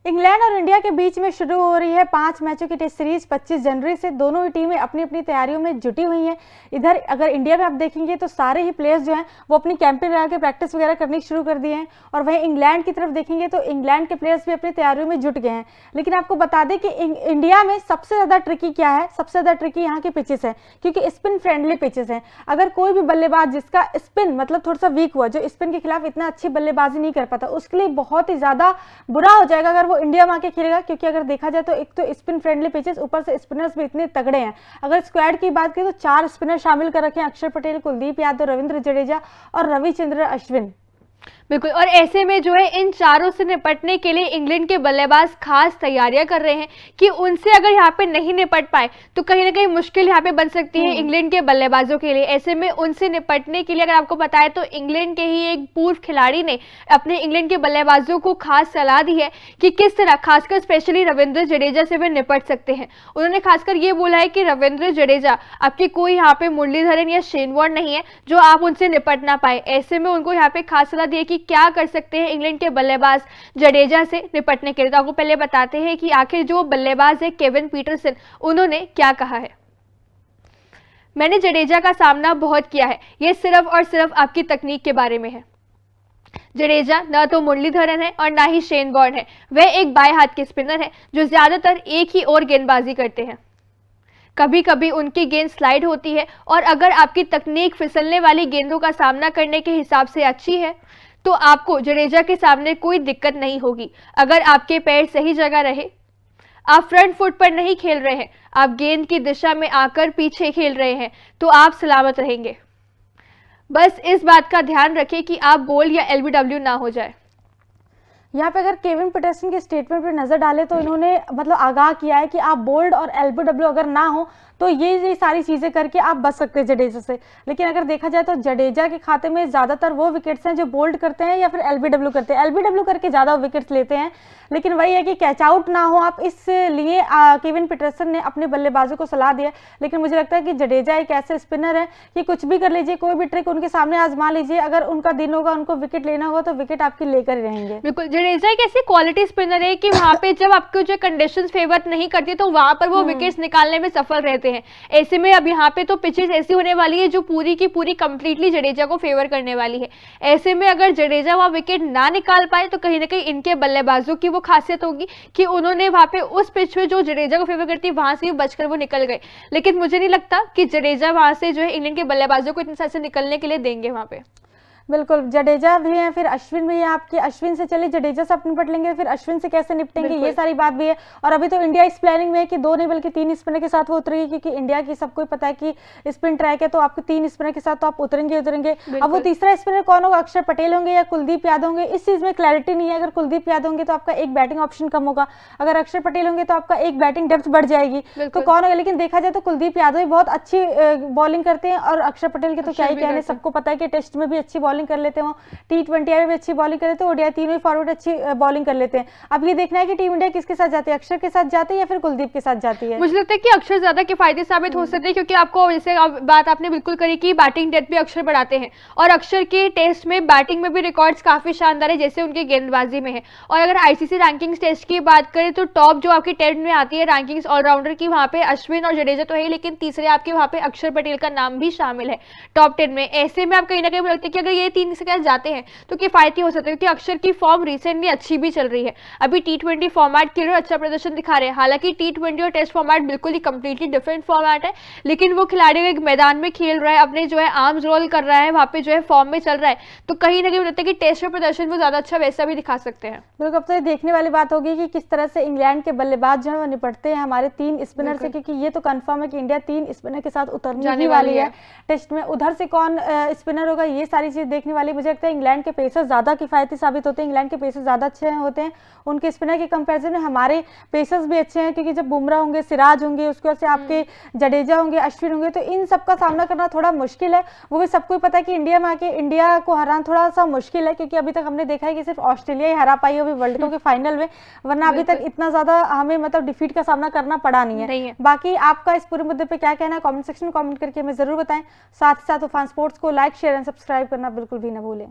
England और India के बीच में शुरू हो रही है 5 मैचों की टेस्ट सीरीज 25 जनवरी से। दोनों ही टीमें अपनी अपनी तैयारियों में जुटी हुई हैं। इधर अगर इंडिया में आप देखेंगे तो सारे ही प्लेयर्स जो हैं वो अपनी कैंपिंग लगा के प्रैक्टिस वगैरह करनी शुरू कर दिए हैं, और वहीं इंग्लैंड की तरफ देखेंगे तो इंग्लैंड के प्लेयर्स भी अपनी तैयारियों में जुट गए हैं। लेकिन आपको बता दें कि इंडिया में सबसे ज़्यादा ट्रिकी क्या है, सबसे ज़्यादा ट्रिकी यहाँ के पिचेस हैं, क्योंकि स्पिन फ्रेंडली पिचेस हैं। अगर कोई भी बल्लेबाज जिसका स्पिन मतलब थोड़ा सा वीक हुआ, जो स्पिन के खिलाफ इतना अच्छी बल्लेबाजी नहीं कर पाता, उसके लिए बहुत ही ज़्यादा बुरा हो जाएगा अगर वो इंडिया में आके खेलेगा। क्योंकि अगर देखा जाए तो एक तो स्पिन फ्रेंडली पिचेस, ऊपर से स्पिनर्स भी इतने तगड़े हैं। अगर स्क्वाड की बात करें तो 4 स्पिनर शामिल कर रखे हैं, अक्षर पटेल, कुलदीप यादव, रविंद्र जडेजा और रविचंद्रन अश्विन। बिल्कुल, और ऐसे में जो है इन चारों से निपटने के लिए इंग्लैंड के बल्लेबाज खास तैयारियां कर रहे हैं कि उनसे अगर यहाँ पे नहीं निपट पाए तो कहीं ना कहीं मुश्किल यहाँ पे बन सकती है इंग्लैंड के बल्लेबाजों के लिए। ऐसे में उनसे निपटने के लिए अगर आपको बताए तो इंग्लैंड के ही एक पूर्व खिलाड़ी ने अपने इंग्लैंड के बल्लेबाजों को खास सलाह दी है कि किस तरह खासकर स्पेशली रविंद्र जडेजा से वे निपट सकते हैं। उन्होंने खासकर ये बोला है कि रविंद्र जडेजा आपके कोई यहाँ पे मुरलीधरन या शेन वॉर्न नहीं है जो आप उनसे निपट ना पाए। ऐसे में उनको यहाँ पे खास सलाह दी है कि क्या कर सकते हैं इंग्लैंड के बल्लेबाज जडेजा से निपटने के लिए। तो आपको पहले बताते हैं कि आखिर जो बल्लेबाज है केविन पीटरसन, उन्होंने क्या कहा है। मैंने जडेजा का सामना बहुत किया है, यह सिर्फ और सिर्फ आपकी तकनीक के बारे में है। जडेजा न तो मुरलीधरन है और ना ही शेन वॉर्न है, वह एक बाएं हाथ के स्पिनर है जो ज्यादातर एक ही ओर गेंदबाजी करते हैं। कभी कभी उनकी गेंद स्लाइड होती है और अगर आपकी तकनीक फिसलने वाली गेंदों का सामना करने के हिसाब से अच्छी है तो आपको जडेजा के सामने कोई दिक्कत नहीं होगी। अगर आपके पैर सही जगह रहे, आप फ्रंट फुट पर नहीं खेल रहे हैं, आप गेंद की दिशा में आकर पीछे खेल रहे हैं, तो आप सलामत रहेंगे। बस इस बात का ध्यान रखें कि आप बोल्ड या एलबीडब्ल्यू ना हो जाए। यहाँ पे अगर केविन पीटरसन के स्टेटमेंट पर नजर डालें तो इन्होंने मतलब आगाह किया है कि आप बोल्ड और एलबीडब्ल्यू अगर ना हो तो ये सारी चीजें करके आप बच सकते हैं जडेजा से। लेकिन अगर देखा जाए तो जडेजा के खाते में ज्यादातर वो विकेट्स हैं जो बोल्ड करते हैं या फिर एलबीडब्ल्यू करते हैं। एलबीडब्ल्यू करके ज्यादा विकेट्स लेते हैं, लेकिन वही है कि कैच आउट ना हो आप, इसलिए केविन पीटरसन ने अपने बल्लेबाजों को सलाह दिया। लेकिन मुझे लगता है कि जडेजा एक ऐसे स्पिनर है कि कुछ भी कर लीजिए, कोई भी ट्रिक उनके सामने आजमा लीजिए, अगर उनका दिन होगा, उनको विकेट लेना होगा तो विकेट आपकी लेकर ही रहेंगे। बिल्कुल, जडेजा एक ऐसी क्वालिटी स्पिनर है कि वहां पे जब आपको जो कंडीशंस फेवर नहीं करती तो वहां पर वो विकेट्स निकालने में सफल रहते हैं। ऐसे में अब यहाँ पे तो पिचेस ऐसी होने वाली है जो पूरी की पूरी कंप्लीटली जडेजा को फेवर करने वाली है। ऐसे में अगर जडेजा वहां विकेट ना निकाल पाए तो कहीं ना कहीं इनके बल्लेबाजों की वो खासियत होगी कि उन्होंने वहां पे उस पिच पे जो जडेजा को फेवर करती है वहां से बचकर वो निकल गए। लेकिन मुझे नहीं लगता कि जडेजा वहां से जो है इंग्लैंड के बल्लेबाजों को इतने साल से निकलने के लिए देंगे वहां पे। बिल्कुल, जडेजा भी है, फिर अश्विन भी है आपके। अश्विन से चलिए जडेजा से आप निपट लेंगे, फिर अश्विन से कैसे निपटेंगे, ये सारी बात भी है। और अभी तो इंडिया इस प्लानिंग में है कि 2 नहीं बल्कि 3 स्पिनर के साथ वो उतरेगी, क्योंकि इंडिया की सबको पता है कि स्पिन ट्रैक है, तो आपके 3 स्पिनर के साथ तो आप उतरेंगे। अब वो तीसरा स्पिनर कौन होगा, अक्षर पटेल होंगे या कुलदीप यादव होंगे, इस चीज में क्लैरिटी नहीं है। अगर कुलदीप यादव होंगे तो आपका एक बैटिंग ऑप्शन कम होगा, अगर अक्षर पटेल होंगे तो आपका एक बैटिंग डेप्थ बढ़ जाएगी, तो कौन होगा। लेकिन देखा जाए तो कुलदीप यादव भी बहुत अच्छी बॉलिंग करते हैं, और अक्षर पटेल के तो क्या ही कहने, सबको पता है कि टेस्ट में भी अच्छी बॉलिंग कर लेते हैं, T20 में भी अच्छी बॉलिंग कर लेते हैं, ओडीआई तीनों फॉरवर्ड अच्छी बॉलिंग कर लेते हैं। अब ये देखना है कि टीम इंडिया किसके साथ जाती है, अक्षर के साथ जाती है या फिर कुलदीप के साथ जाती है। मुझे लगता है कि अक्षर ज्यादा किफायती साबित हो सकते हैं, क्योंकि आपको जैसे बात आपने बिल्कुल करी कि बैटिंग डेप्थ भी अक्षर बढ़ाते हैं, और अक्षर के टेस्ट में बैटिंग में भी रिकॉर्ड्स काफी शानदार है जैसे उनकी गेंदबाजी में है। और अगर आईसीसी रैंकिंग्स टेस्ट की बात करें तो टॉप जो आपकी 10 में आती है रैंकिंग्स ऑलराउंडर की, वहां पे अश्विन और जडेजा तो है, लेकिन तीसरे आपके वहां पे अक्षर पटेल का नाम भी शामिल है टॉप 10 में। ऐसे में आप कहीं ना कहीं लगता है कि अगर ये 3 के साथ जाते हैं तो किफायती हो सकता है, क्योंकि अक्षर की फॉर्म रिसेंटली अच्छी भी चल रही है। अभी T20 फॉर्मेट के लिए अच्छा प्रदर्शन दिखा रहे हैं। हालांकि T20 और टेस्ट फॉर्मेट बिल्कुल ही कंप्लीटली डिफरेंट फॉर्मेट है, लेकिन वो खिलाड़ी एक मैदान में खेल रहा है, अपने जो है आर्म्स रोल कर रहा है, वहां पे जो है फॉर्म में चल रहा है, तो कहीं ना कहीं लगता है कि टेस्ट में प्रदर्शन वो ज्यादा अच्छा वैसा भी दिखा सकते हैं। बिल्कुल, अब तो ये देखने वाली बात होगी कि किस तरह से इंग्लैंड के बल्लेबाज जो है वो निपटते हैं हमारे 3 स्पिनर से, क्योंकि ये तो कंफर्म है कि इंडिया 3 स्पिनर के साथ उतरने वाली है टेस्ट में। उधर से कौन स्पिनर होगा, ये सारी चीज देखने वाली। मुझे लगता है इंग्लैंड के पेसर ज्यादा किफायती साबित होते हैं, इंग्लैंड के पेसर्स ज्यादा अच्छे होते हैं उनके स्पिनर के कंपैरिजन में। हमारे पेसर्स भी अच्छे हैं, क्योंकि जब बुमराह होंगे, सिराज होंगे, उसके बाद से आपके जडेजा होंगे, अश्विन होंगे, तो इन सबका सामना करना थोड़ा मुश्किल है। वो भी सबको पता है कि इंडिया में आके इंडिया को हराना थोड़ा सा मुश्किल है, क्योंकि अभी तक हमने देखा है कि सिर्फ ऑस्ट्रेलिया ही हरा पाई है अभी वर्ल्ड कप के फाइनल में, वरना अभी तक इतना ज्यादा हमें मतलब डिफीट का सामना करना पड़ा नहीं है। बाकी आपका इस पूरे मुद्दे पे क्या कहना है, कमेंट सेक्शन में कमेंट करके हमें जरूर बताएं। साथ ही साथ उफान स्पोर्ट्स को लाइक, शेयर एंड सब्सक्राइब करना बिल्कुल भी ना भूलें।